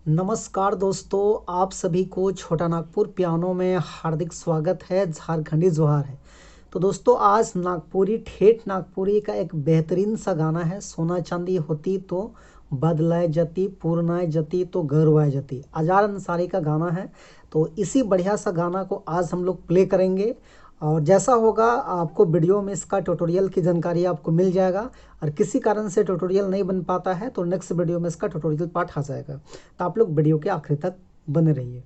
नमस्कार दोस्तों, आप सभी को छोटा नागपुर पियानो में हार्दिक स्वागत है। झारखंडी जोहार है। तो दोस्तों, आज नागपुरी ठेठ नागपुरी का एक बेहतरीन सा गाना है। सोना चांदी होती तो बदलाए जती, पूर्णाए जती तो गौरवाए जती। आजार अंसारी का गाना है। तो इसी बढ़िया सा गाना को आज हम लोग प्ले करेंगे और जैसा होगा आपको वीडियो में इसका ट्यूटोरियल की जानकारी आपको मिल जाएगा। और किसी कारण से ट्यूटोरियल नहीं बन पाता है तो नेक्स्ट वीडियो में इसका ट्यूटोरियल पार्ट आ जाएगा। तो आप लोग वीडियो के आखिरी तक बने रहिए।